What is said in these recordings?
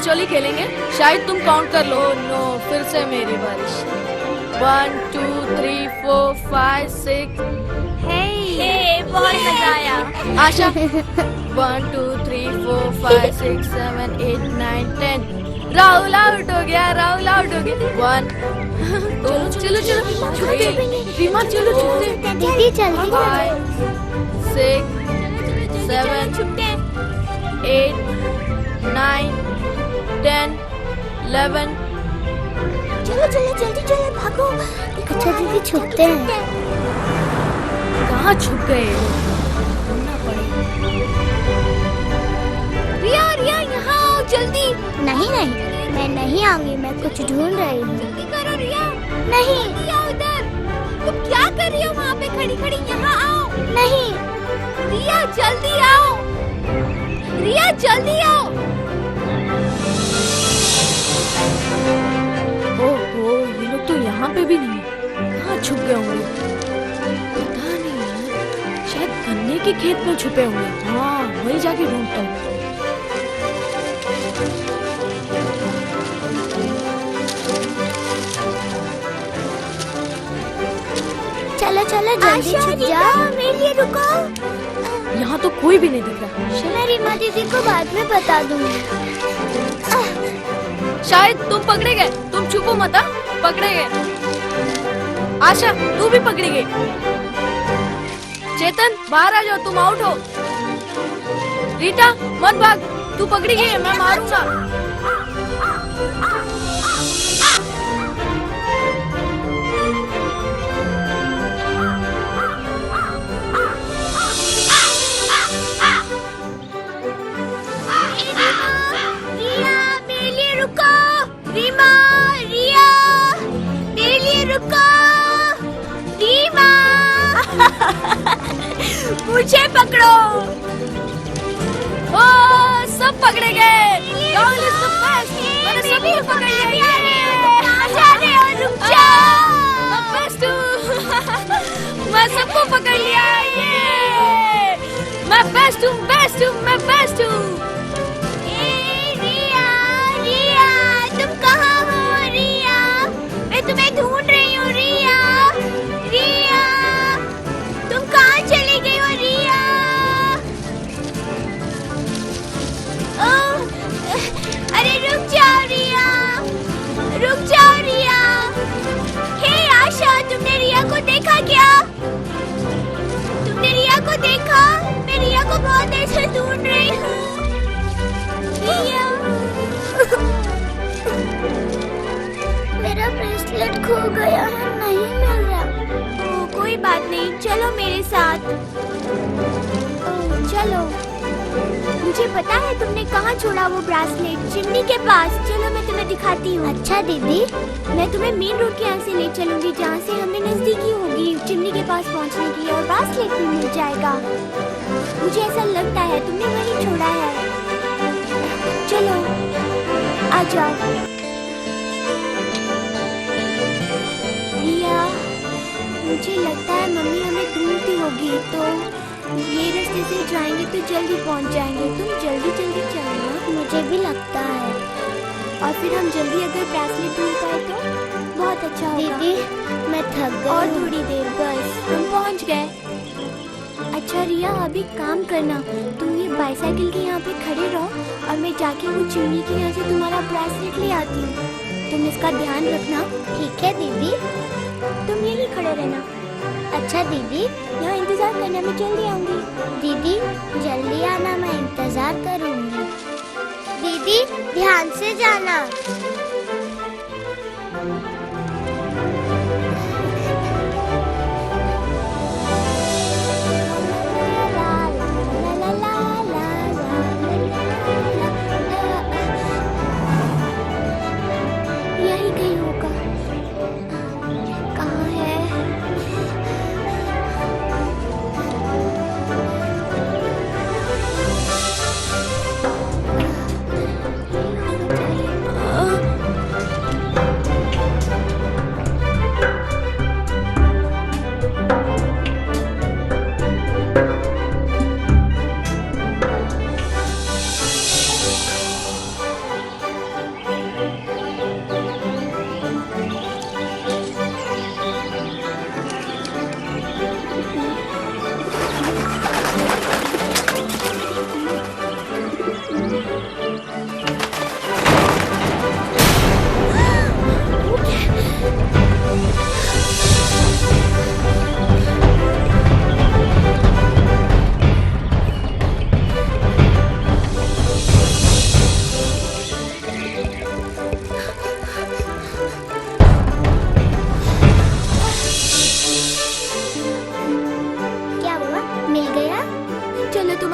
चोली खेलेंगे। शायद तुम काउंट कर लो। नो, फिर से मेरी बारिश। 1 2 3 4 5 6। हे, बहुत मजा आया। आशा 1 2 3 4 5 6 7 8 9 10। राहुल आउट हो गया, राहुल आउट हो गया। 1 चलो चलो छुपते, रीमा चलो छुपते। दीदी जल्दी 5 6 7 छुपते 8 9 10 11। चलो चलो जल्दी चलो भागो। अच्छा दीदी छुपते हैं। कहाँ छुप गए? ढूंढना पड़ेगा। रिया, रिया यहाँ आओ जल्दी। नहीं नहीं, मैं नहीं आऊंगी, मैं कुछ ढूंढ रही हूँ। जल्दी करो रिया। नहीं जल्दी आओ इधर। तुम क्या कर रही हो वहाँ पे खड़ी खड़ी? यहाँ आओ। नहीं। रिया जल्दी आओ। रिया जल्दी आओ। ओहो, ये लोग तो यहाँ पे भी नहीं। कहाँ छुप गए होंगे? पता नहीं यार, शायद गन्ने के खेत में छुपे होंगे। हाँ, वही जाके ढूंढता हूँ। चलो चलो जल्दी छुप जाओ। मेरे लिए रुको। यहाँ तो कोई भी नहीं दिख रहा। मैं रीमा दीदी को बाद में बता दूंगी। शायद तुम पकड़े गए। तुम छुपो मत, हाँ? पकड़े गए। आशा, तू भी पकड़ी गई। चेतन, बाहर आ जाओ, तुम आउट हो। रीटा, मत भाग, तू पकड़ी गई है, मैं मारूंगा। रिया मेरे लिए रुको। रीमा, रिया मेरे लिए रुको। रीमा मुझे पकड़ो। ओ, सब पकड़े गए। Rahul is the best। मैंने सबको पकड़ लिया। जा रहे हो? रुक जाओ। मैं best हूँ। मैं सबको पकड़ लिया। ये मैं बेस्ट हूँ, बेस्ट हूँ, मैं बेस्ट हूँ। रिया, रिया तुम कहाँ हो? रिया, मैं तुम्हें ढूंढ रही हूँ। रिया, रिया तुम कहाँ चली गई हो? रिया, ओह, अरे रुक जाओ रिया, रुक जाओ रिया। हे आशा, तुमने रिया को देखा क्या? तुमने रिया को देखा? मैं रिया को बहुत देर से ढूंढ रही हूँ। रिया, मेरा ब्रेसलेट खो गया है, नहीं मिल रहा। ओह, कोई बात नहीं, चलो मेरे साथ। ओह, चलो। मुझे पता है तुमने कहाँ छोड़ा वो ब्रेसलेट। चिमनी के पास। चलो मैं तुम्हें दिखाती हूँ। अच्छा दीदी। मैं तुम्हें मेन रोड के यहाँ से ले चलूंगी, जहाँ से हमें नजदीकी होगी चिमनी के पास पहुँचने की, और ब्रेसलेट भी मिल जाएगा। मुझे ऐसा लगता है तुमने वहीं छोड़ा है। चलो आ जाओ। रिया, मुझे लगता है मम्मी हमें ढूंढती होगी, तो ये रास्ते से जाएंगे तो जल्दी पहुंच जाएंगे। तुम जल्दी जल्दी चलना। मुझे भी लगता है। और फिर हम जल्दी अगर ब्रेसलेट ढूंढ पाए तो बहुत अच्छा होगा। दीदी मैं थक गई। और थोड़ी देर बस, हम पहुंच गए। अच्छा रिया, अभी काम करना, तुम ये बाइसाइकिल के यहाँ पे खड़े रहो और मैं जाके वो चिमनी के यहाँ से तुम्हारा ब्रेसलेट ले आती हूँ। तुम इसका ध्यान रखना। ठीक है दीदी। तुम यहीं खड़े रहना। अच्छा दीदी। यहाँ इंतजार करना, मैं जल्दी आऊंगी। दीदी जल्दी आना, मैं इंतजार करूंगी। दीदी ध्यान से जाना। यही कहीं होगा। कहाँ है?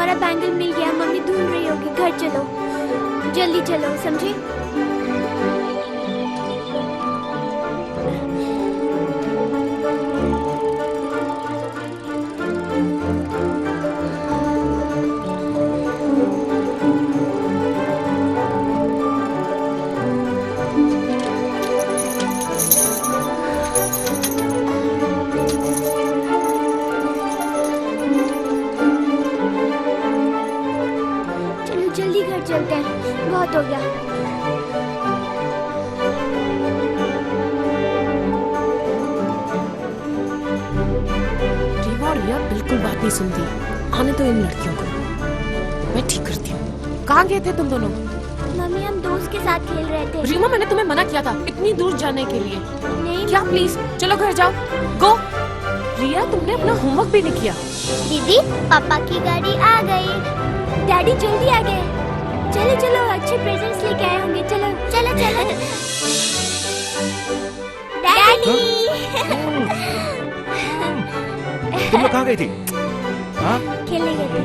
हमारा बैंगल मिल गया, मम्मी ढूंढ रही होगी। घर चलो, जल्दी चलो, समझे? चलो जल्दी घर चलते हैं, बहुत हो गया। रीमा और रिया बिल्कुल बात नहीं सुनती। आने तो इन लड़कियों को, मैं ठीक करती हूँ। कहाँ गए थे तुम दोनों? मम्मी हम दोस्त के साथ खेल रहे थे। रीमा मैंने तुम्हें मना किया था इतनी दूर जाने के लिए। नहीं क्या प्लीज चलो घर जाओ। गो। रिया तुमने अपना होमवर्क भी नहीं किया। दीदी, पापा की गाड़ी आ गई। डैडी जल्दी आ गए। चलो चलो, अच्छे प्रेजेंट्स लेके आए होंगे। चलो चलो चलो। डैडी तुम लोग कहाँ गई थी? हाँ? खेलने गए थे।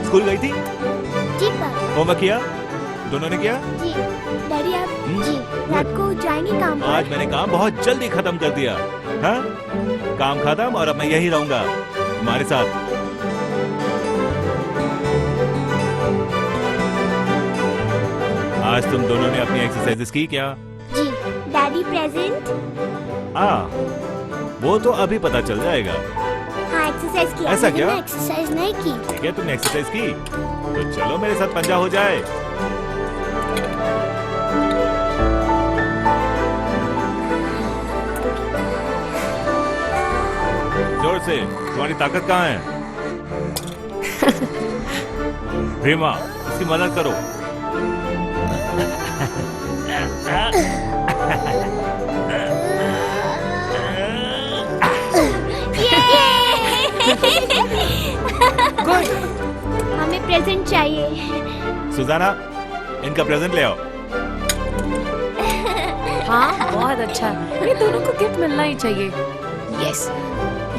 स्कूल गई थी? जी पापा। होमवर्क किया? दोनों ने किया? जी। डैडी आप जी रात को जाएंगे काम पर? आज मैंने काम बहुत जल्दी खत्म कर दिया। हाँ? काम खत्म और अब मैं यही रहूंगा तुम्हारे साथ। आज तुम दोनों ने अपनी एक्सरसाइजेस की क्या? जी। Daddy present? हाँ, वो तो अभी पता चल जाएगा। हाँ एक्सरसाइज किया। ऐसा लेकिन क्या? मैं एक्सरसाइज नहीं की। ठीक है, तुमने एक्सरसाइज की तो चलो मेरे साथ पंजा हो जाए। जोर से, तुम्हारी ताकत कहाँ है? रीमा, इसकी मदद करो। गुड। हमें प्रेजेंट चाहिए। सुजाना, इनका प्रेजेंट ले आओ। हाँ बहुत अच्छा, ये दोनों को गिफ्ट मिलना ही चाहिए। Yes,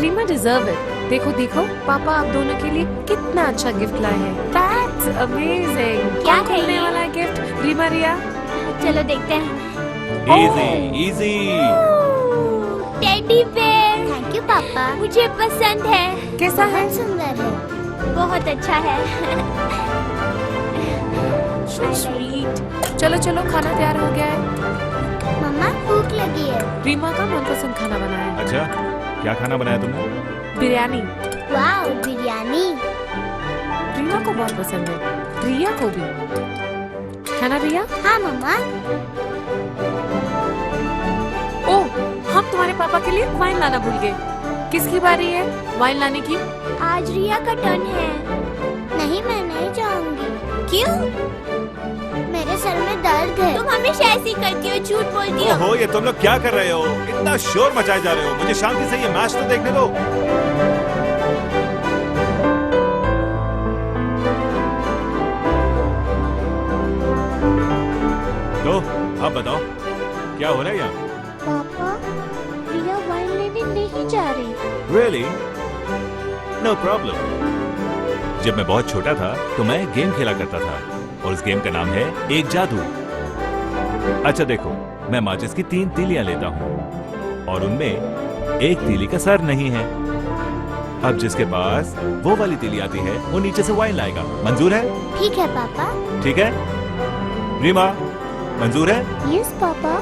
Reema deserve it. देखो देखो पापा आप दोनों के लिए कितना अच्छा गिफ्ट लाए हैं। That's amazing. क्या कौन है खोलने ये? वाला है गिफ्ट? रीमा रिया? चलो देखते हैं। Easy easy. Teddy bear. Thank you पापा, मुझे पसंद है। कैसा है? बहुत सुंदर है। बहुत अच्छा है। स्वीट। चलो चलो खाना तैयार हो गया है। मम्मा भूख लगी है। रीमा का मनपसंद खाना बनाया है। अच्छा, क्या खाना बनाया तुमने? बिरयानी। वाओ बिरयानी। रिया को बहुत पसंद है, रिया को भी, है ना रिया? हाँ मम्मा। ओह, हम तुम्हारे पापा के लिए वाइन लाना भूल गए। किसकी बारी है वाइन लाने की? आज रिया का टर्न है। नहीं मैं नहीं जाऊंगी। क्यों? मेरे सर में दर्द है। तुम हमेशा ऐसी करती हो, झूठ बोलती ओहो, ये तुम लोग क्या कर रहे हो? इतना शोर मचाए जा रहे हो। मुझे शांति से ये मैच तो देखने दो। तो अब बताओ क्या हो रहा है यहाँ? पापा, रिया वाइन लेने नहीं जा रही। Really? No problem. जब मैं बहुत छोटा था तो मैं गेम खेला करता था और उस गेम का नाम है एक जादू। अच्छा देखो, मैं माचिस की 3 तीलियां लेता हूँ और उनमें एक तीली का सर नहीं है। अब जिसके पास वो वाली तीली आती है वो नीचे से वाइन लाएगा। मंजूर है? ठीक है पापा। ठीक है रीमा, मंजूर है? Yes papa.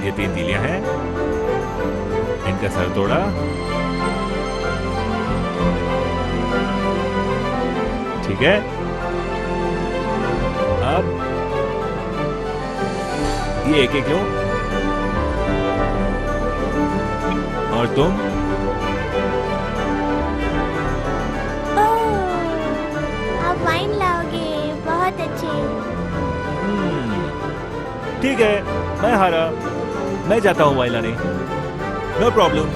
ये 3 तीलियां हैं, इनका सर तोड़ा, ठीक है? अब ये एक एक लो और तुम आप वाइन लाओगे, बहुत अच्छे। ठीक है, मैं हारा, मैं जाता हूँ वाइन लाने। No problem.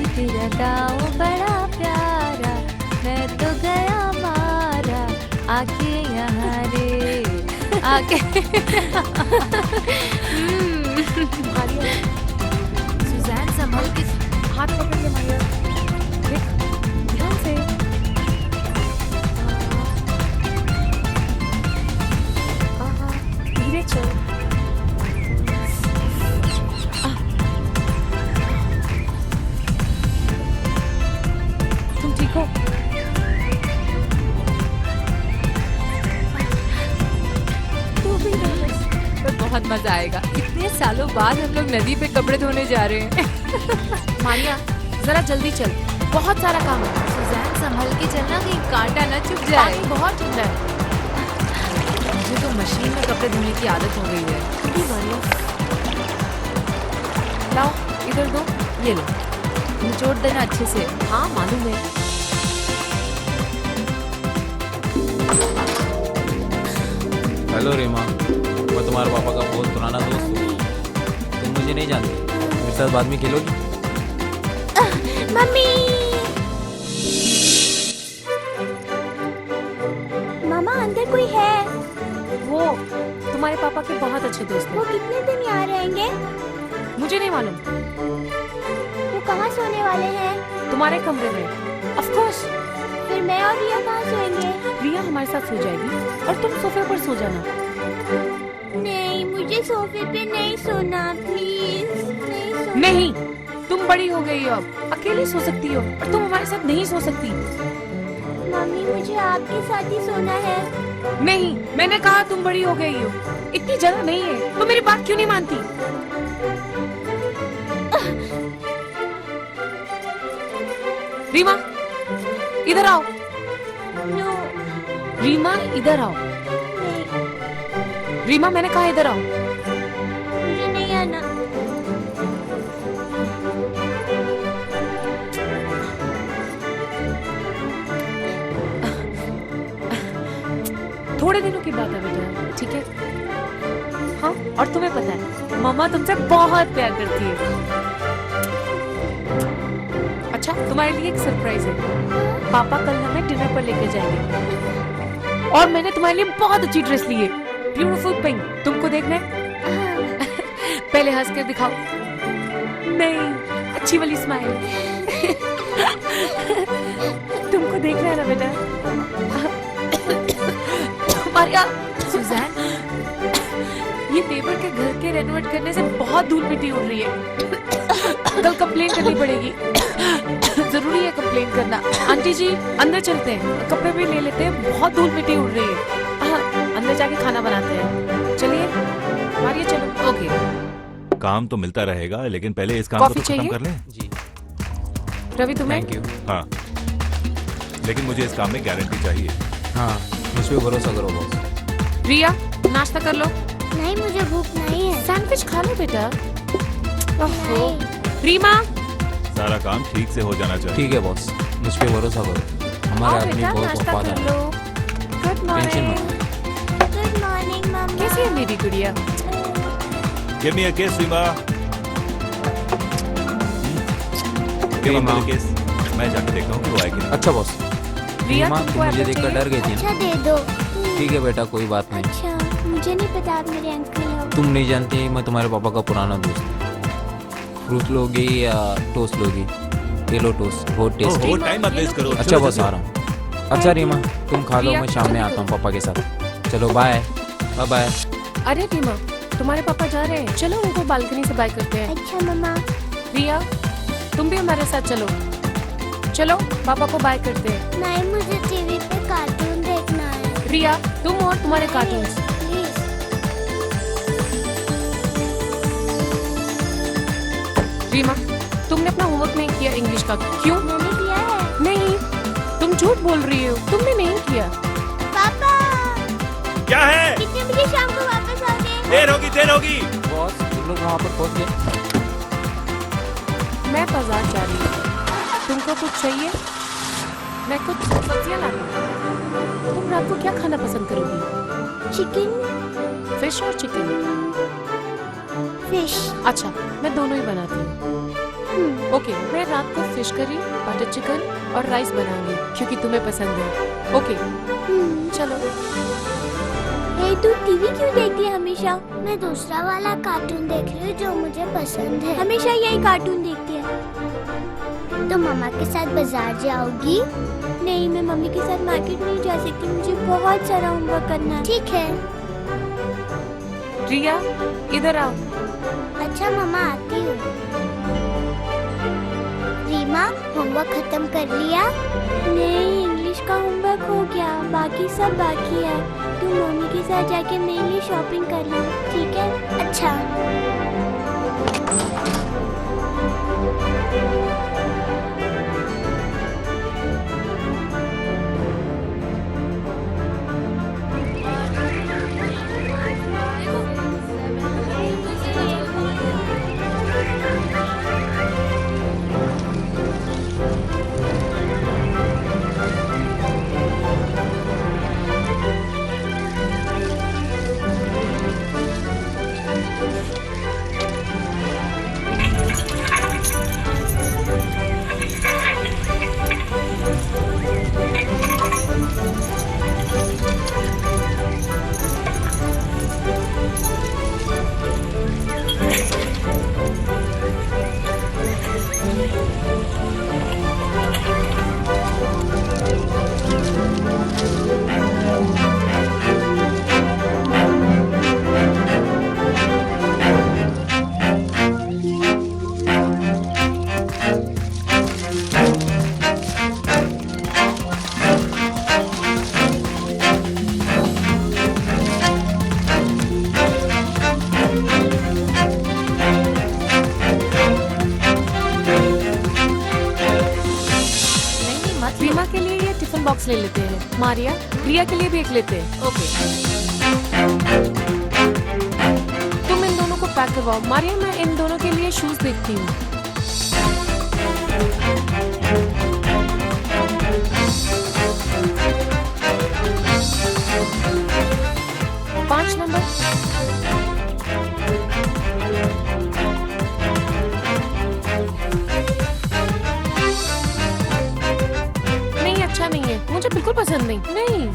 जी तेरा दाव बड़ा प्यारा, मैं तो गया मारा, आके यहाँ रे आके। सुजैन संभल के। हाथ पकड़ के मारिया, देख ध्यान से। हाँ, धीरे चल। तुम ठीक हो? तू भी nervous? पर बहुत मजा आएगा। इतने सालों बाद हम लोग नदी पे कपड़े धोने जा रहे हैं। मारिया जरा जल्दी चल, बहुत सारा काम है। सुजैन संभल के चलना, कहीं कांटा न चुभ जाए। पानी बहुत ठंडा है। मुझे तो मशीन में कपड़े धोने की आदत हो गई है। भी मारिया, लाओ इधर दो, ये लो। निचोड़ देना अच्छे से। हाँ मालूम है। हेलो रीमा, मैं तुम्हारे पापा का बहुत पुराना दोस्त हूँ। तुम मुझे नहीं जानती, मेरे साथ बाद में खेलोगी? मम्मी। मामा अंदर कोई है? वो तुम्हारे पापा के बहुत अच्छे दोस्त वो हैं। कितने दिन यहाँ रहेंगे? मुझे नहीं मालूम। वो कहाँ सोने वाले हैं? तुम्हारे कमरे में। Of course. फिर मैं और रिया कहाँ सोएंगे? रिया हमारे साथ सो जाएगी और तुम सोफे पर सो जाना। नहीं, मुझे सोफे पे नहीं सोना, प्लीज नहीं सोना। नहीं, तुम बड़ी हो गई हो, अब अकेली सो सकती हो और तुम हमारे साथ नहीं सो सकती। मम्मी मुझे आपके साथ ही सोना है। नहीं, मैंने कहा तुम बड़ी हो गई हो, इतनी जगह नहीं है। तो मेरी बात क्यों नहीं मानती? रीमा इधर आओ। नो, रीमा इधर आओ। नहीं, रीमा मैंने कहा इधर आओ। मुझे नहीं आना। थोड़े दिनों की बात है बेटा, ठीक है? हाँ, और तुम्हें पता है मम्मा तुमसे बहुत प्यार करती है। अच्छा, तुम्हारे लिए एक सरप्राइज है। पापा कल हमें डिनर पर लेके जाएंगे और मैंने तुम्हारे लिए बहुत अच्छी ड्रेस ली है, ब्यूटीफुल पिंक। तुमको देखना है? पहले हंस कर दिखाओ। नहीं, अच्छी वाली स्माइल। तुमको देखना है ना बेटा? मारिया, सुजैन, ये नेबर के घर के रेनोवेट करने से बहुत धूल मिट्टी उड़ रही है। कल कंप्लेन करनी पड़ेगी। जरूरी है कंप्लेन करना। आंटी जी अंदर चलते हैं, कपड़े भी ले लेते हैं, बहुत धूल मिट्टी उड़ रही है। हाँ, अंदर जाके खाना बनाते हैं। चलिए मारिया, चलो। ओके। काम तो मिलता रहेगा, लेकिन पहले इस काम कॉफी को तो खत्म चाहिए? कर लें। जी रवि तुम्हें? Thank you. हाँ, लेकिन मुझे इस काम में गारंटी चाहिए। हाँ, मुझ पर भरोसा करो बॉस। रिया नाश्ता कर लो। नहीं, मुझे भूख नहीं है। सैंडविच खा लो बेटा। ओहो। नहीं। रीमा सारा काम ठीक से हो जाना चाहिए। ठीक है बॉस, मुझ पर भरोसा करो। हमारे आओ आदमी बेटा, बहुत नाश्ता वफादार कर है। लो। Good tension morning. मत लो। गुड मॉर्निंग मम्मा। कैसी है मेरी गुड़िया? Give me a kiss, Rima. Give Rima. me a kiss. मैं जाके देखता हूँ कि वो आए कि नहीं। अच्छा बॉस, रिया रीमा तुमको तुम मुझे एप्पल देखकर चाहिए? डर गई थी अच्छा ना? दे दो। ठीक है बेटा, कोई बात नहीं। अच्छा, मुझे नहीं पता आप मेरे अंकल हो। तुम नहीं जानती, मैं तुम्हारे पापा का पुराना दोस्त हूँ। फ्रूट लोगी या टोस्ट लोगी? ये लो टोस्ट, बहुत टेस्टी। ओहो, टाइम मत वेस्ट करो। अच्छा चलो, बस चलो। आ रहा हूँ। अच्छा रीमा तुम खा लो, रिया, मैं शाम में चलो। आता हूँ पापा के साथ। चलो बाय बाय बाय। अरे रीमा, तुम्हारे पापा जा रहे हैं, चलो उनको बालकनी से बाय करते हैं। अच्छा मम्मा। रिया तुम भी हमारे साथ चलो। चलो पापा को बाय करते हैं। नहीं, मुझे टीवी पे कार्टून देखना है। रिया तुम और तुम्हारे कार्टून्स। प्लीज। रीमा तुमने अपना होमवर्क नहीं किया इंग्लिश का, क्यों? मैंने किया है। नहीं, तुम झूठ बोल रही हो, तुमने नहीं किया। पापा क्या है? कितने बजे शाम को वापस आओगे? देर होगी, देर होगी। बॉस तुम लोग वहाँ पर पहुँच गए? मैं बाजार जा रही हूँ, तुमको कुछ चाहिए? मैं कुछ सब्जियाँ ला रही हूँ। तुम रात को क्या खाना पसंद करोगी? चिकन, फिश और चिकन? फिश। अच्छा, मैं दोनों ही बनाती हूँ। ओके, मैं रात को फिश करी, बटर चिकन और राइस बनाऊंगी क्योंकि तुम्हें पसंद है। ओके चलो। हे तू टीवी क्यों देखती है हमेशा? मैं दूसरा वाला कार्टून देख रही हूँ जो मुझे पसंद है। हमेशा यही कार्टून देखती है। तो मम्मा के साथ बाजार जाओगी? नहीं, मैं मम्मी के साथ मार्केट नहीं जा सकती, मुझे बहुत सारा होमवर्क करना है। ठीक है। रिया इधर आओ। अच्छा मम्मा, आती हूँ। रीमा, होमवर्क खत्म कर लिया? नहीं, इंग्लिश का होमवर्क हो गया, बाकी सब बाकी है। तुम मम्मी के साथ जाके मेरे लिए शॉपिंग कर लो, ठीक है? अच्छा। रीमा के लिए ये टिफिन बॉक्स ले लेते हैं। मारिया, रिया के लिए भी एक लेते हैं। ओके, तुम इन दोनों को पैक करवाओ। मारिया, मैं इन दोनों के लिए शूज देखती हूँ। पांच नंबर। अच्छा नहीं है, मुझे बिल्कुल पसंद नहीं। नहीं,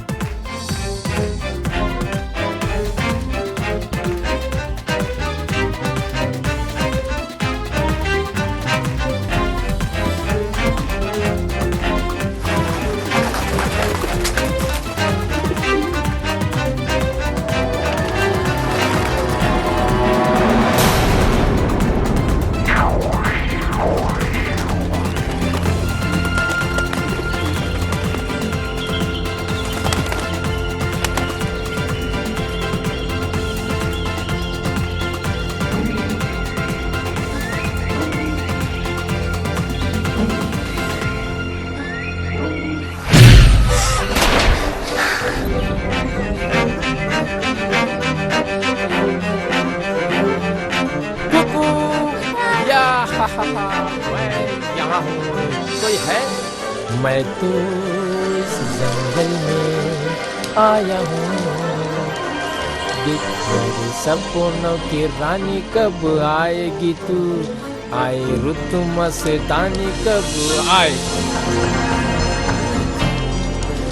मैं यहाँ हूँ। कोई है? मैं तो इस जंगल में आया हूँ। देख मेरे सपनों की रानी कब आएगी तू? आए रुत मस्तानी कब आए?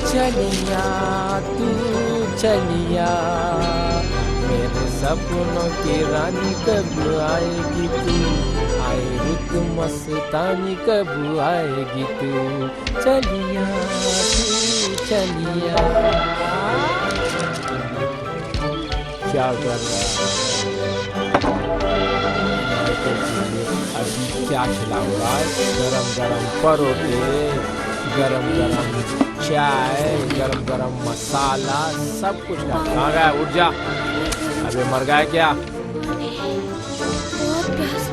चलिया तू चलिया, मेरे सपनों की रानी कब आएगी तू? आए रुत मस्तानी कब आएगी तू? चलिया तू चलिया। क्या कर रहा अभी क्या खिलाऊंगा? गरम गरम परोठे, गरम गरम चाय, गरम गरम मसाला, सब कुछ। कहाँ गया? उठ जा। अबे मर गया क्या?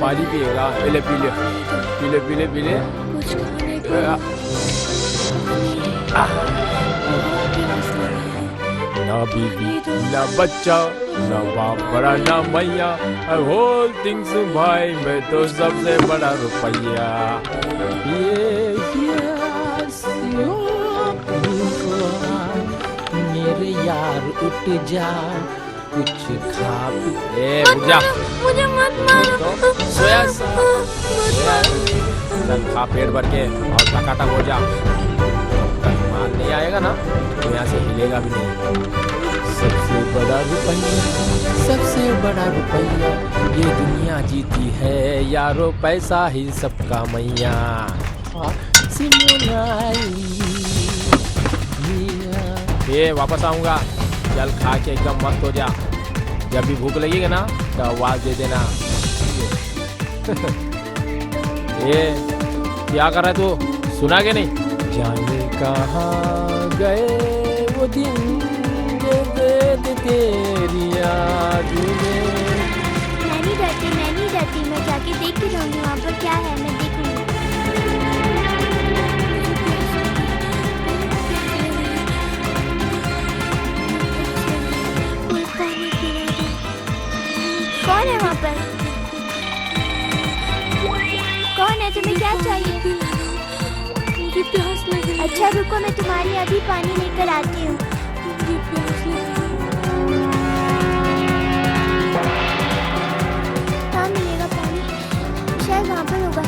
पानी पिएगा? पीले पीले पीले पीले पीले। ना बीवी ना बच्चा ना बाप बड़ा ना मैया, होल थिंग्स भाई मैं तो सबसे बड़ा रुपया। मेरे यार उठ जा, कुछ खा पी। ए उठ जा, मुझे मत मारो। तो सोया सा चल खा पेट भर के और टकाटक हो जा। तक माल नहीं आएगा ना तो यहाँ से हिलेगा भी नहीं। सबसे बड़ा रुपया, सबसे बड़ा रुपया, ये दुनिया जीती है यारो, पैसा ही सबका मैया। ये वापस आऊंगा, चल खा के एकदम मस्त हो जा। जब भी भूख लगेगी ना तो आवाज दे देना। ये क्या कर रहा है तू, सुना के नहीं? जाने कहाँ गए वो दिन तेरी याद में। मैं नहीं डरती, मैं जाके देख के जाऊंगी वहाँ पर क्या है, मैं देखूंगी। कौन है वहाँ पर? कौन है, तुम्हें क्या चाहिए? मुझे प्यास लगी। अच्छा रुको, मैं तुम्हारे लिए अभी पानी लेकर आती हूँ। मुझे प्यास लगी। कहाँ मिलेगा पानी? शायद वहाँ पर होगा।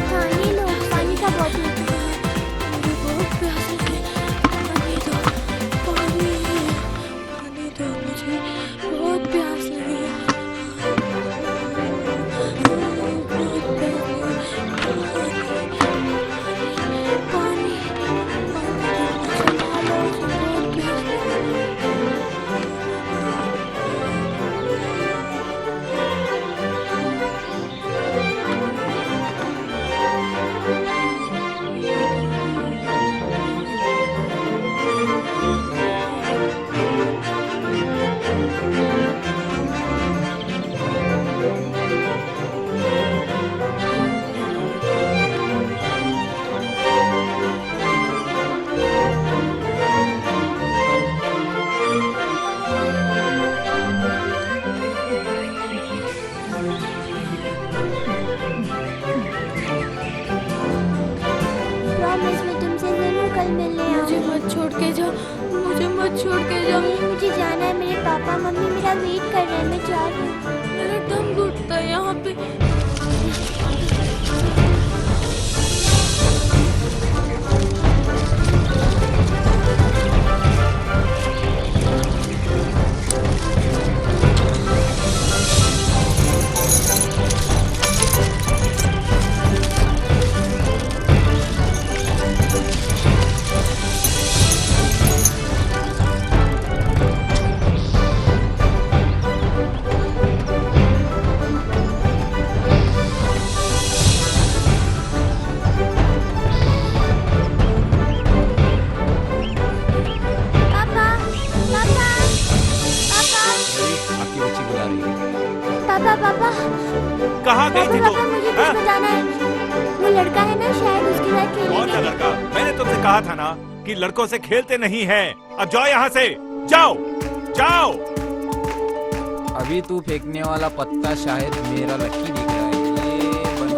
हाँ ये लो पानी का बॉटल। मुझे बहुत प्यास लगी। पानी दो, पानी दो, मुझे बहुत प्यास लगी। पानी, प्रॉमिस मैं तुमसे जरूर कल मिलने मुझे आऊंगी। मत छोड़ के जाओ, मुझे मत छोड़ के जाओ। नहीं मुझे जाना है, मेरे पापा मम्मी मेरा वेट कर रहे हैं, मैं जा रही हूँ। मेरा दम घुटता है यहाँ पे। पापा पापा पापा आपकी बच्ची बुला रही है। पापा पापा कहाँ गई थी पापा तू? पापा मुझे हाँ? कुछ बताना है। वो लड़का है ना, शायद उसके साथ कौन सा खेलेंगे। लड़का? मैंने तुमसे कहा था ना कि लड़कों से खेलते नहीं हैं। अब जाओ यहाँ से, जाओ जाओ। अभी तू फेंकने वाला पत्ता शायद मेरा लकी दिख रहा है। ये बंद।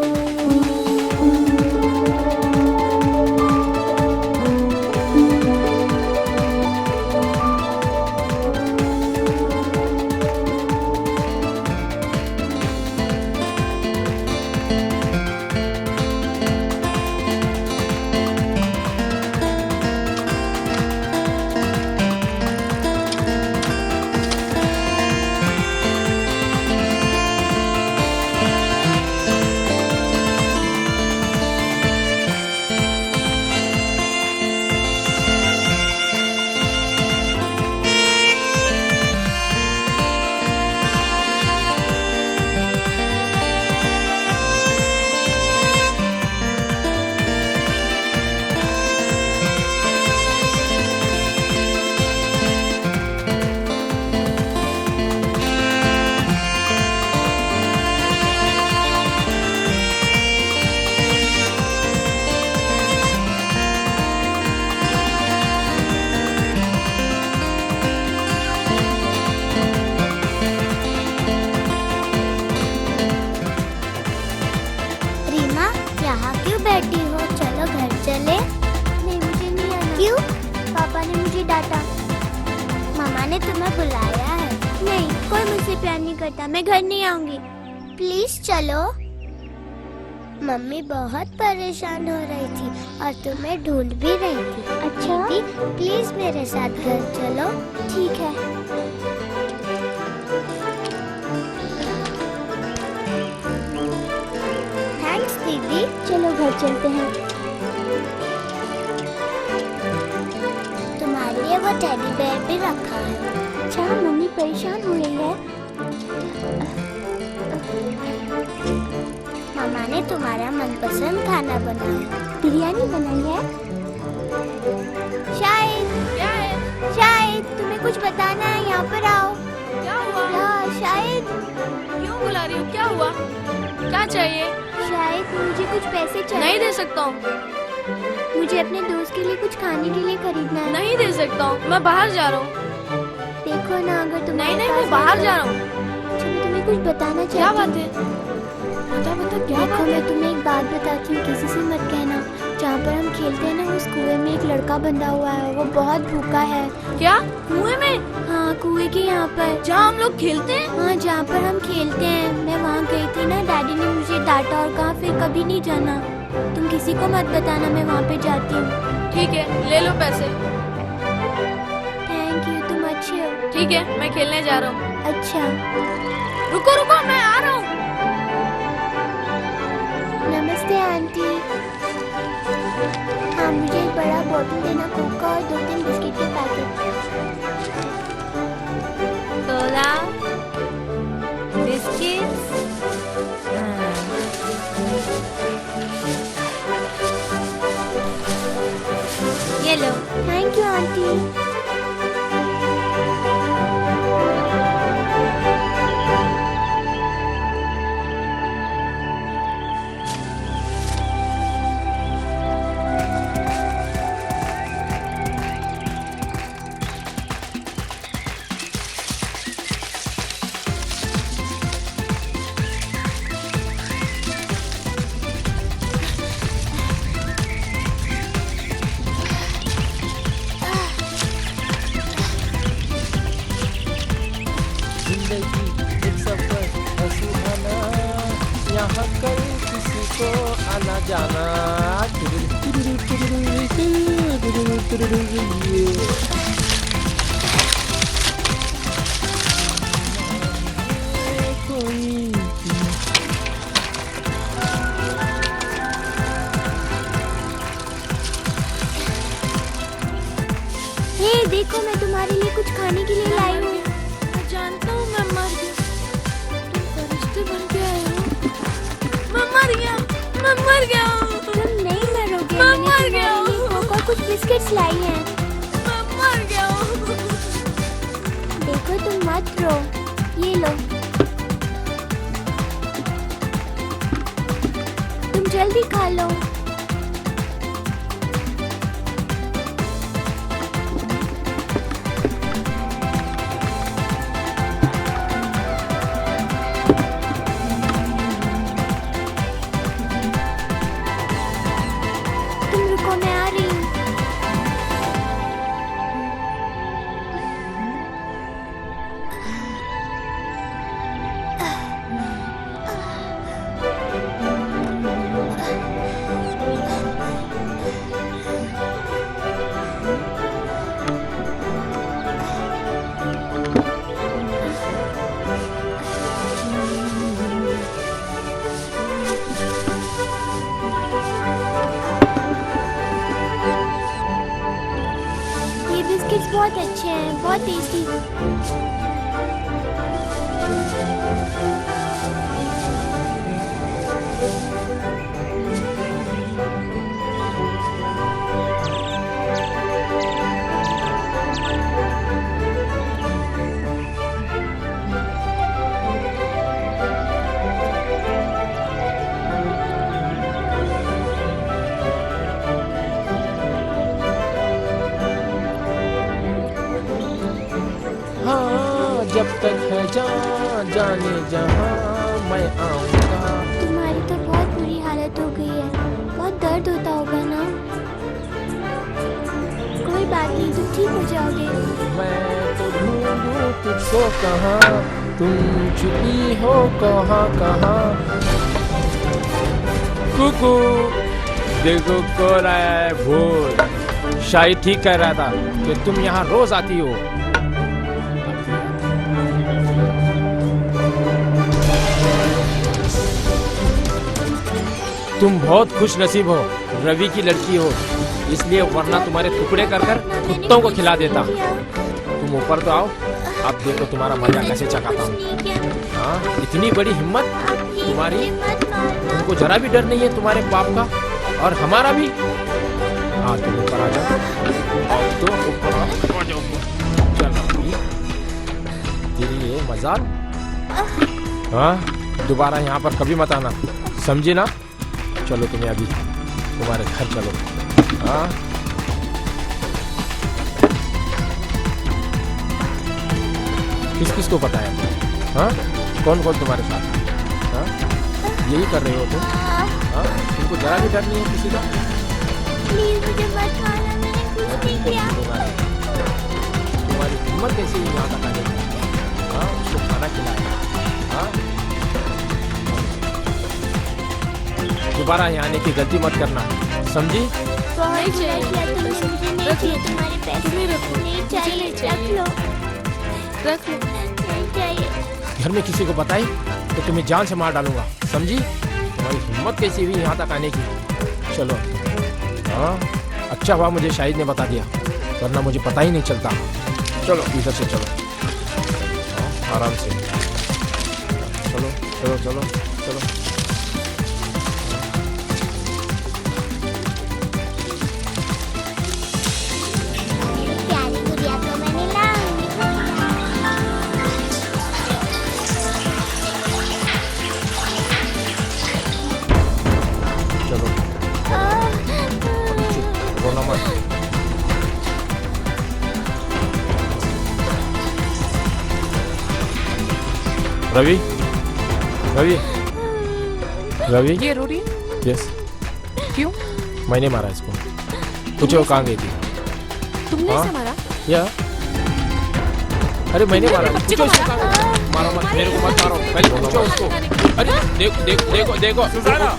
मम्मा ने तुम्हें बुलाया है। नहीं, कोई मुझसे प्यार नहीं करता, मैं घर नहीं आऊंगी। प्लीज चलो। मम्मी बहुत परेशान हो रही थी और तुम्हें ढूंढ भी रही थी। अच्छा दीदी, प्लीज मेरे साथ घर चलो। ठीक है। थैंक्स दीदी, चलो घर चलते हैं। तुम्हारे लिए वो टेडी बेयर भी रखा है। अच्छा, मम्मी परेशान हो रही है। मामा ने तुम्हारा मनपसंद खाना बनाया, बिरयानी बनाई है। शायद तुम्हें कुछ बताना है, यहाँ पर आओ। क्या हुआ? शायद। क्यों बुला रही हो? क्या हुआ? क्या चाहिए? शायद मुझे कुछ पैसे चाहिए। नहीं दे सकता हूँ। मुझे अपने दोस्त के लिए कुछ खाने के लिए खरीदना है। नहीं दे सकता हूँ, मैं बाहर जा रहा हूँ। देखो ना, अगर तुम नहीं, मैं बाहर जा रहा हूँ। अच्छा, मैं तुम्हें कुछ बताना चाहती क्या हूँ। बात है? बता क्या देखो, बात मैं है? तुम्हें एक बात बताती हूँ, किसी से मत कहना। जहाँ पर हम खेलते हैं ना, उस कुएं में एक लड़का बंधा हुआ है, वो बहुत भूखा है। क्या? कुएं में? हाँ, कुएं के यहाँ पर। जहाँ हम लोग खेलते हैं? हाँ, जहाँ पर हम खेलते हैं। मैं वहाँ गई थी ना, डैडी ने मुझे डांटा और कहा फिर कभी नहीं जाना। तुम किसी को मत बताना मैं वहाँ पे जाती हूँ। ठीक है, ले लो पैसे। थैंक यू, तुम अच्छे हो। ठीक है, मैं खेलने जा रहा हूँ। अच्छा। रुको, मैं आ रहा हूँ। नमस्ते आंटी। हाँ, मुझे एक बड़ा बोतल देना कोक का और 2-3 बिस्किट के पैकेट। Cola, biscuits. ये लो। Thank you aunty. जिंदगी एक सफर है सुहाना, यहाँ कल किसी को आना जाना। हे देखो, मैं तुम्हारे लिए कुछ खाने के लिए लाई हूँ। मैं जानता हूँ मैं मर गया। तुम फरिश्ते बन के आए हो। मैं मर गया हूँ। तुम नहीं मरोगे। मैं मैंने मर गया तुम्हारे लिए हूँ। कोक और कुछ बिस्किट्स लाई हैं। मैं मर गया हूँ। देखो, तुम मत रो। ये लो, तुम जल्दी खा लो। तुम रुको, मैं आ रही हूँ। ये बिस्किट्स बहुत अच्छे हैं, बहुत टेस्टी। हाँ, जब तक है जान जाने जहाँ मैं आऊँगा। तुम्हारी तो बहुत बुरी हालत हो गई है, बहुत दर्द होता होगा ना। कोई बात नहीं, तुम ठीक हो जाओगे। मैं तो ढूंढ सो कहाँ, तुम छुपी हो कहाँ कहाँ। कुकू, देखो कौन आया है, भूल। शायद ठीक कह रहा था कि तुम यहाँ रोज आती हो। तुम बहुत खुश नसीब हो, रवि की लड़की हो, इसलिए वरना तुम्हारे टुकड़े कर कर कुत्तों को खिला देता। तुम ऊपर तो आओ, अब देखो तुम्हारा मजा कैसे चकाता हूँ। हाँ, इतनी बड़ी हिम्मत तुम्हारी, तुमको जरा भी डर नहीं है तुम्हारे बाप का और हमारा भी। हाँ, तुम ऊपर आ जाओ, अब तो ऊपर आ जाओ। चलो, तेरी ये मजाल। हाँ, दोबारा यहाँ पर कभी मत आना, समझे ना। चलो तुम्हें अभी तुम्हारे घर चलो। हाँ, किस किस को पता है? हाँ, कौन कौन तुम्हारे साथ? हाँ, यही कर रहे हो तुम? हाँ, तुमको जरा भी डर नहीं है किसी का? प्लीज मुझे मत मारना, मैंने कुछ नहीं किया। तुम्हारी हिम्मत कैसी है यहाँ तक आने की? हाँ, उसको खाना खिलाया। हाँ, दोबारा यहाँ आने की गलती मत करना, समझी? बहुत बुरा किया तुमने, मुझे नहीं चाहिए तुम्हारे पैसे। नहीं चाहिए, रख लो, रख लो। नहीं चाहिए। घर में किसी को बताई तो तुम्हें जान से मार डालूंगा, समझी? तुम्हारी हिम्मत कैसी हुई यहाँ तक आने की? चलो। हाँ, अच्छा हुआ मुझे शाहिद ने बता दिया, वरना मुझे पता ही नहीं चलता। चलो इधर से चलो। हाँ, आराम से चलो चलो चलो चलो। प्यारी गुड़िया को मैंने लाऊंगी। चलो चुप, रोना मत। रवि, रवि, रवि। ये रो रही है? यस, क्यों? मैंने मारा इसको। पूछो कहाँ गई थी? तुमने हाँ? इसे मारा? या अरे मैंने तुमने मारा। अपने बच्चे पूछो को इसको मारा? कहाँ गई? मारो मत, मेरे को मत मारो, पहले पूछो उसको। अरे देखो देखो देखो देखो,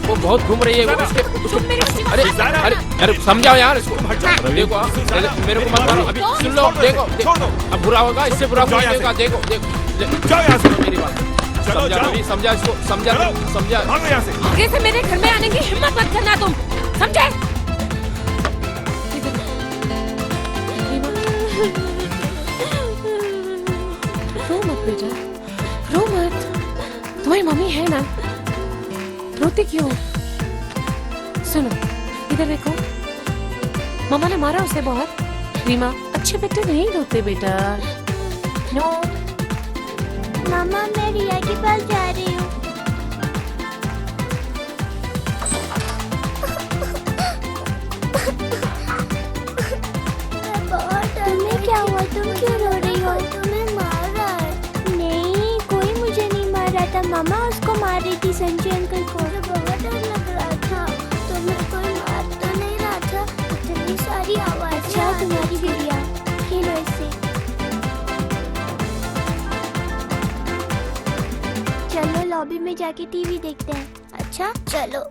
वो बहुत घूम रही है। वो अरे अरे अरे समझाओ यार इसको। देखो हाँ, मेरे को मत मारो अभी, सुन लो। देखो अब बुरा होगा, इससे बुरा कोई नहीं होगा। देखो देखो मेरी बात, समझा रवि, समझा इसको, समझा समझा। आगे से मेरे घर में आने की हिम्मत मत करना तुम, समझे? रो मत बेटा, रो मत। तुम्हारी मम्मी है ना, रोती क्यों? सुनो, इधर देखो, मामा ने मारा उसे बहुत। रीमा, अच्छे बेटे नहीं रोते बेटा। नो, मामा मैं रिया के पास जा रही हूँ। तुम्हें क्या हुआ? तुम क्यों रो रही हो? तुम्हें मार रहा है? नहीं, कोई मुझे नहीं मार रहा था, मामा उसको मार रही थी, संजय अंकल को। मुझे बहुत डर लग रहा था, तुम्हें कोई मार तो नहीं रहा था, इतनी सारी आवाज़। अच्छा तुम्हारी गुड़िया, खेलो इससे। चलो लॉबी में जाके टीवी देखते हैं। अच्छा चलो।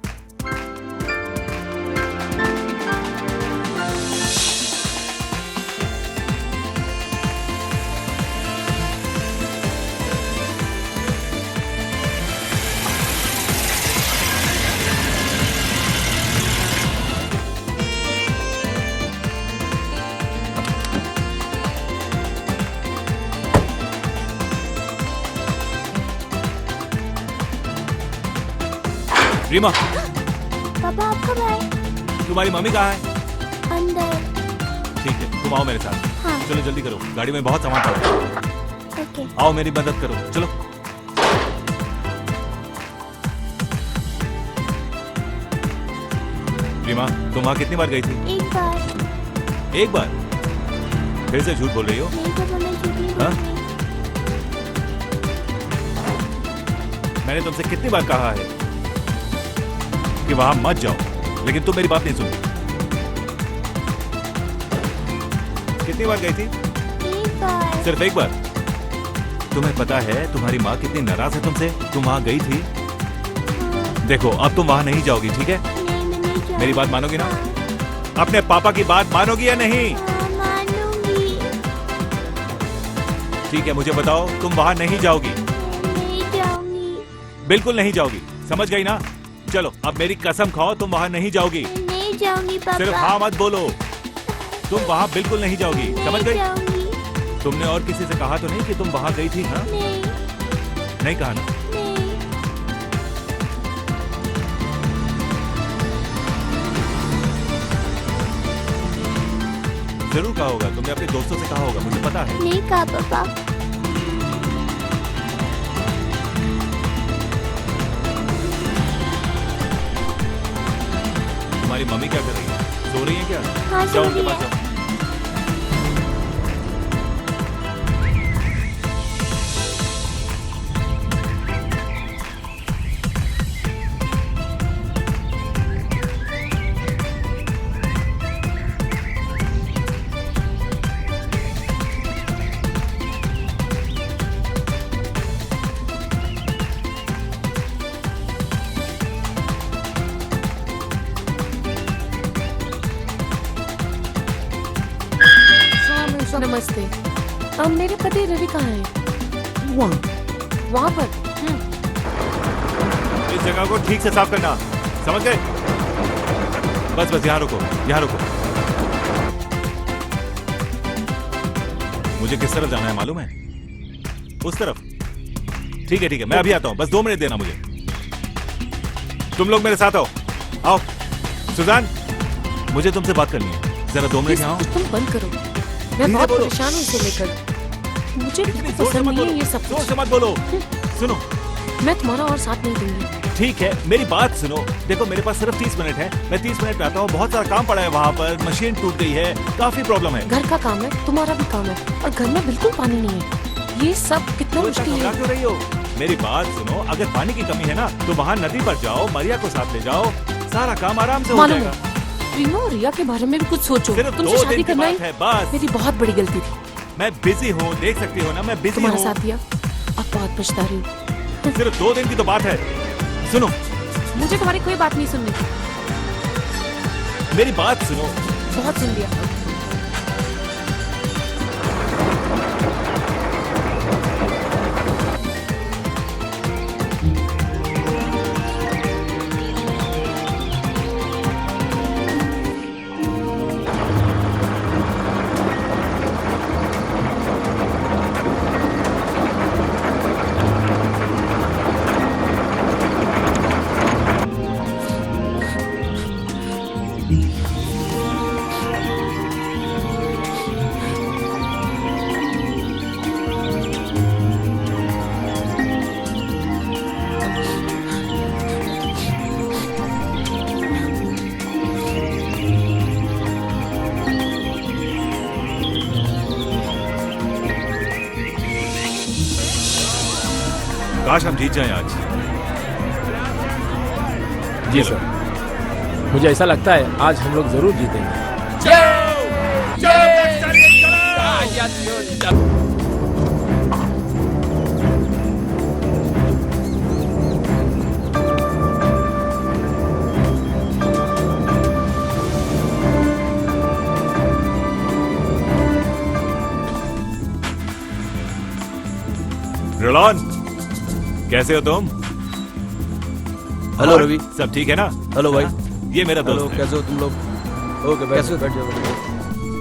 रीमा, पापा आप कब आए? तुम्हारी मम्मी कहाँ है? अंदर। ठीक है, तुम आओ मेरे साथ। हाँ। चलो जल्दी करो, गाड़ी में बहुत सामान पड़ा है। ओके। आओ मेरी मदद करो, चलो। रीमा, तुम वहाँ कितनी बार गई थी? एक बार। एक बार? फिर से झूठ बोल रही हो? नहीं पापा मैं झूठ नहीं हाँ? बोल रही। मैंने तुमसे कितनी बार कहा है कि वहां मत जाओ, लेकिन तुम मेरी बात नहीं सुनती। कितनी बार गई थी? एक बार। सिर्फ एक बार? तुम्हें पता है तुम्हारी माँ कितनी नाराज है तुमसे? तुम वहाँ गई थी। देखो अब तुम वहाँ नहीं जाओगी, ठीक है? नहीं, मैं नहीं जाऊंगी। मेरी बात मानोगी ना? अपने पापा की बात मानोगी या नहीं? हाँ, मानूंगी। ठीक है, मुझे बताओ तुम वहाँ नहीं जाओगी? नहीं जाऊंगी। बिल्कुल नहीं जाओगी, समझ गई ना? चलो अब मेरी कसम खाओ तुम वहाँ नहीं जाओगी। नहीं जाऊंगी पापा। सिर्फ हाँ मत बोलो, तुम वहाँ बिल्कुल नहीं जाओगी, समझ गई? जाऊंगी। तुमने और किसी से कहा तो नहीं कि तुम वहाँ गई थी? हाँ, नहीं, नहीं कहा ना? नहीं। जरूर कहा होगा, तुमने अपने दोस्तों से कहा होगा, मुझे पता है। नहीं कहा पापा। तुम्हारी मम्मी क्या कर रही है? सो रही है क्या? हाँ, सो जाओ उनके रही पास है। जाओ। नमस्ते। मेरे पति रवि कहाँ हैं? वहाँ पर। इस जगह को ठीक से साफ करना, समझ गए? बस बस यहाँ रुको, यहाँ रुको। मुझे किस तरफ जाना है मालूम है? उस तरफ। ठीक है, मैं अभी आता हूँ, बस 2 मिनट देना मुझे। तुम लोग मेरे साथ आओ। आओ सुजान, मुझे तुमसे बात करनी है, जरा 2 मिनट यहाँ आओ। तुम बंद करो, मैं बहुत परेशान हूँ इसे लेकर। मुझे पसंद नहीं है ये सब जोर कुछ। से मत बोलो। सुनो, मैं तुम्हारा और साथ नहीं दूंगी। ठीक है मेरी बात सुनो। देखो मेरे पास सिर्फ 30 मिनट है, मैं 30 मिनट में आता हूँ। बहुत सारा काम पड़ा है वहाँ पर, मशीन टूट गई है, काफी प्रॉब्लम है। घर का काम है, तुम्हारा भी काम है, और घर में बिल्कुल पानी नहीं है। ये सब कितना मुश्किल घबरा है। क्यों रही हो? मेरी बात सुनो, अगर पानी की कमी है ना तो वहाँ नदी पर जाओ, मरिया को साथ ले जाओ, सारा काम आराम से हो मालूम जाएगा। है, रीमा और रिया के बारे में भी कुछ सोचो। सिर्फ तुमसे 2 शादी दिन की करना बात है बस। मेरी बहुत बड़ी गलती थी। मैं बिजी हूँ, देख सकती हो ना, मैं बिजी तुम्हारा हूँ। साथ दिया, अब बहुत पछता रही हूँ। सिर्फ 2 दिन की तो बात है। सुनो मुझे तुम्हारी कोई बात नहीं सुननी, मेरी बात सुनो। बहुत सुन लिया। काश हम जीत जाएं आज। जी सर, मुझे ऐसा लगता है आज हम लोग जरूर जीतेंगे। रोलान, कैसे हो तुम? हेलो और रवि। सब ठीक है ना? हेलो भाई। ये मेरा हेलो, दोस्त है। कैसे हो तुम लोग? ओके, कैसे हो? बैठ जाओ।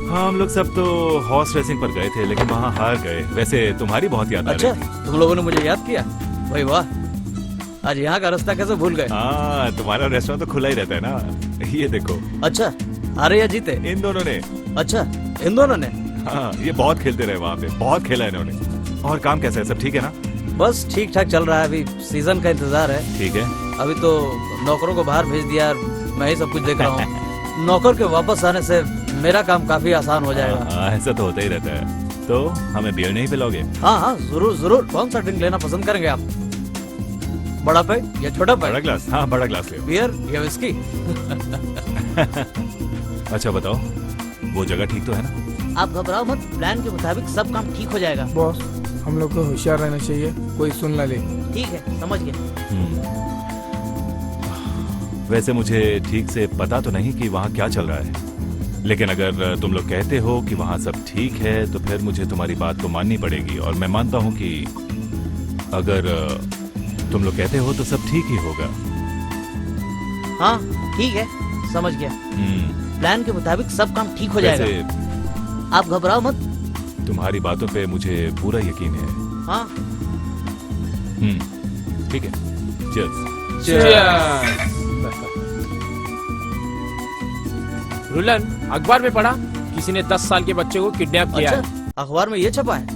हाँ, हम लोग सब तो हॉर्स रेसिंग पर गए थे लेकिन वहाँ हार गए। वैसे तुम्हारी बहुत याद आ अच्छा, रही थी। तुम लोगों ने मुझे याद किया भाई, वाह। आज यहाँ का रास्ता कैसे भूल गए? हाँ, तुम्हारा रेस्टोरेंट तो खुला ही रहता है ना। ये देखो, अच्छा, हारे या जीते? इन दोनों ने। अच्छा, इन दोनों ने? हाँ, ये बहुत खेलते रहे वहाँ पे, बहुत खेला इन्होंने। और काम कैसा है, सब ठीक है ना? बस ठीक ठाक चल रहा है, अभी सीजन का इंतजार है। ठीक है। अभी तो नौकरों को बाहर भेज दिया और मैं ही सब कुछ देख रहा हूँ। नौकर के वापस आने से मेरा काम काफी आसान हो जाएगा। हाँ, ऐसा तो होता ही रहता है। तो हमें बियर नहीं पिलाओगे? हाँ हाँ, जरूर जरूर। कौन सा ड्रिंक लेना पसंद करेंगे आप? बड़ा पैक या छोटा बड़ा पैक? ग्लास? हाँ, बड़ा ग्लास ले। बियर या विस्की? अच्छा बताओ, वो जगह ठीक तो है ना? आप घबराओ मत, प्लान के मुताबिक सब काम ठीक हो जाएगा। बॉस, हम लोग को होशियार रहना चाहिए, कोई सुन ना ले। ठीक है, समझ गया। वैसे मुझे ठीक से पता तो नहीं कि वहाँ क्या चल रहा है, लेकिन अगर तुम लोग कहते हो कि वहाँ सब ठीक है तो फिर मुझे तुम्हारी बात को माननी पड़ेगी। और मैं मानता हूँ कि अगर तुम लोग कहते हो तो सब ठीक ही होगा। हाँ ठीक है, समझ गया। प्लान के मुताबिक सब काम ठीक हो जाएगा। वैसे आप घबराओ मत। तुम्हारी बातों पे मुझे पूरा यकीन है। हाँ ठीक है, चीयर्स। रुलन, अखबार में पढ़ा किसी ने 10 साल के बच्चे को किडनैप किया है। अच्छा, अखबार में ये छपा है?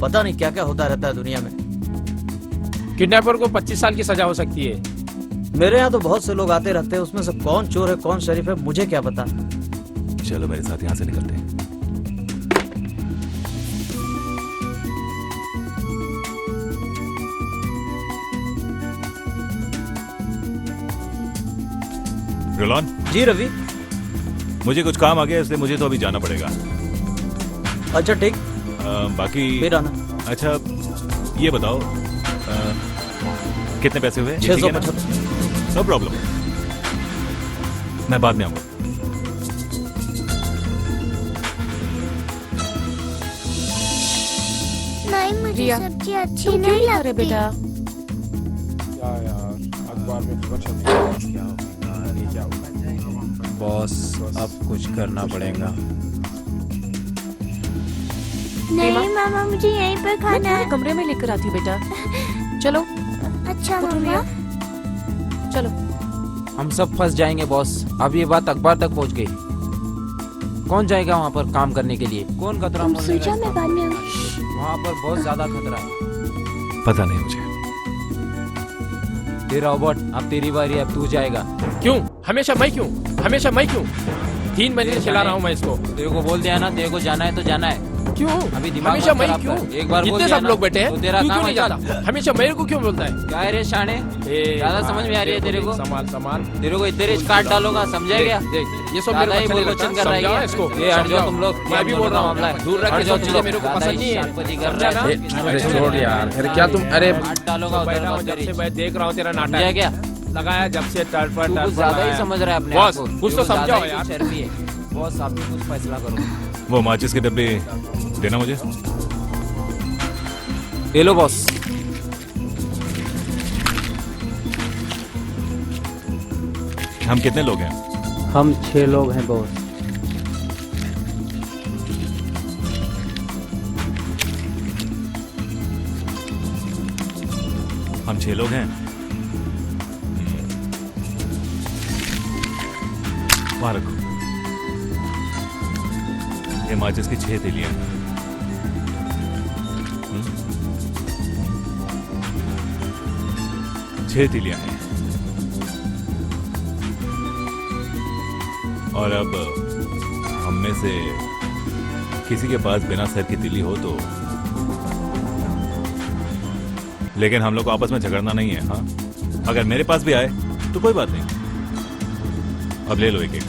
पता नहीं क्या क्या होता रहता है दुनिया में। किडनैपर को 25 साल की सजा हो सकती है। मेरे यहाँ तो बहुत से लोग आते रहते हैं, उसमें से कौन चोर है कौन शरीफ है मुझे क्या पता। चलो मेरे साथ यहाँ से निकलते हैं। रुलन, जी रवि। मुझे कुछ काम आ गया इसलिए मुझे तो अभी जाना पड़ेगा। अच्छा ठीक, बाकी फिर आना। अच्छा ये बताओ कितने पैसे हुए? 675। नो प्रॉब्लम, मैं बाद में आऊंगा। नहीं, मुझे रिया, सब्जी अच्छी तुम क्यों नहीं नहीं खा रहे लगती। बेटा? क्या यार, अखबार में खबर छपी है। क्या होगा? बॉस, अब कुछ करना पड़ेगा। नहीं मामा, मुझे यहीं पर मैं खाना तुम्हारे है। कमरे में लेकर आती हूँ बेटा। चलो अच्छा उठो मामा। रिया, चलो। हम सब फंस जाएंगे बॉस। अब ये बात अखबार तक पहुंच गई। कौन जाएगा वहाँ पर काम करने के लिए? कौन खतरा तुम मोलने सोचा का मैं बाद में आऊंगी। वहाँ पर बहुत ज्यादा खतरा है। पता नहीं मुझे। तेरा रोबोट, अब तेरी बारी, अब तू जाएगा। क्यों? हमेशा मैं क्यों? 3 महीने खिला रहा हूँ मैं इसको। तेरे को बोल दिया ना, तेरे को जाना है तो जाना है। क्यों? अभी दिमाग हमेशा मत मैं खराब क्यों? कर। एक बार बोल जितने दिया सब ना, लोग बैठे हैं, तो तू तेरा क्यों काम नहीं है जाता? हमेशा मेरे को क्यों बोलता है? क्या है रे शाने? ज्यादा समझ में आ रही है तेरे को? संभाल। तेरे को इतने रिच काट डालोगा, समझा गया? देख, ये सब ज्यादा मेरे ही को बोल अच्छा बच्चन नहीं कर लगता। रहा है समझाओ ये। इसको। ये हट जाओ तुम लोग। मैं भी बोल रहा हूँ, मामला है। दूर रख हट के जाओ सब तुम चीजें लोग। मेरे को ज्यादा पसंद ही नहीं है। शानपति कर समझा रहा ना? है। अरे छोड़ यार, फिर क्या तुम? अरे हाथ डालोगा उधर बैठा हूँ मत जब तेरी। से मैं देख रहा हूँ तेरा समझा नाटक क्या? लगाया जब से टर्फ तू कुछ ज्यादा ही समझ रहा है अपने बॉस, आप को। कुछ तो तू ज्यादा समझाओ ही यार। शर्मी है। बॉस, आप भी कुछ फैसला करो। वो माचिस के डब्बे देना मुझे। ले लो बॉस। हम कितने लोग हैं? हम 6 लोग हैं बॉस। हम 6 लोग हैं। वहां रखो। ये माचिस की 6 तीलियां हैं। 6 तीलियां हैं। और अब हम में से किसी के पास बिना सर की तिली हो तो, लेकिन हम लोग को आपस में झगड़ना नहीं है। हाँ, अगर मेरे पास भी आए तो कोई बात नहीं। अब ले लो एक एक।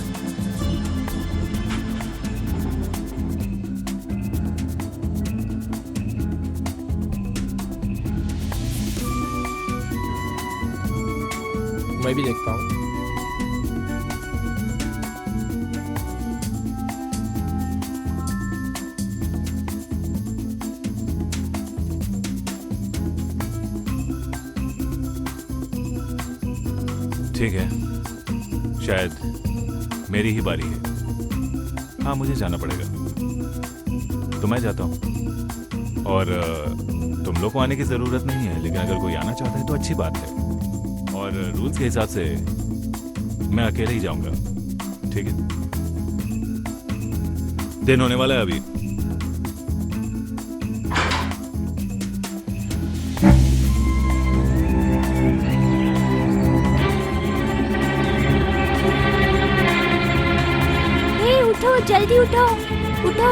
मैं भी देखता हूँ। ठीक है, शायद मेरी ही बारी है। हाँ, मुझे जाना पड़ेगा तो मैं जाता हूँ। और तुम लोग को आने की जरूरत नहीं है, लेकिन अगर कोई आना चाहता है तो अच्छी बात है। और रूल्स के हिसाब से मैं अकेले ही जाऊंगा। ठीक है? दिन होने वाला है अभी। हे, उठो, जल्दी उठो, उठो।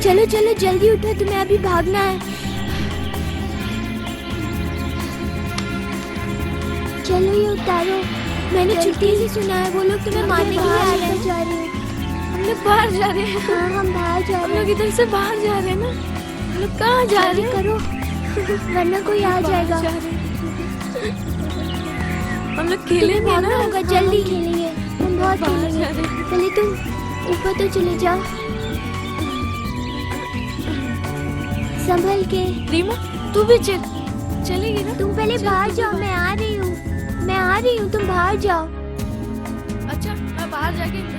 चलो चलो जल्दी उठो, तुम्हें अभी भागना है। चलो ये उतारो। मैंने छुट्टी से सुना है वो लोग तुम्हें मारने के लिए आ रहे हैं। जा रहे हैं हम लोग बाहर जा रहे हैं। हाँ हम बाहर जा हम रहे लोग हैं। इधर से बाहर जा रहे हैं ना। हम लोग कहाँ जा रहे हैं? करो वरना कोई आ जाएगा। जा रहे हैं। हम लोग खेलेंगे भागना ना। होगा, जल्दी खेलेंगे, हम बहुत बाहर जा खेलेंगे। रहे हैं। पहले तुम ऊपर तो चले जाओ संभल के। रीमा तू भी चलेगी ना? तुम पहले बाहर जाओ, मैं आ रही हूँ, मैं आ रही हूँ, तुम बाहर जाओ। अच्छा मैं बाहर जाके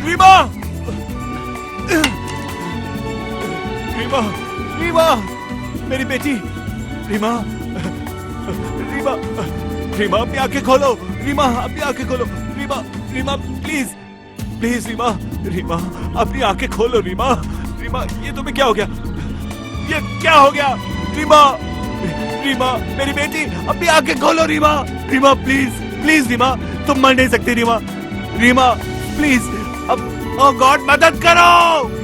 रीमा! रीमा! रीमा! मेरी बेटी! रीमा! रीमा! रीमा अपनी आंखें खोलो! रीमा अपनी आंखें खोलो! रीमा! रीमा प्लीज! प्लीज रीमा! रीमा अपनी आंखें खोलो रीमा! रीमा ये तुम्हें क्या हो गया? ये क्या हो गया? रीमा! रीमा मेरी बेटी अपनी आंखें खोलो रीमा! रीमा प्लीज! प्लीज रीमा तुम मर नहीं सकती रीमा! रीमा प्लीज अब ओ गॉड मदद करो!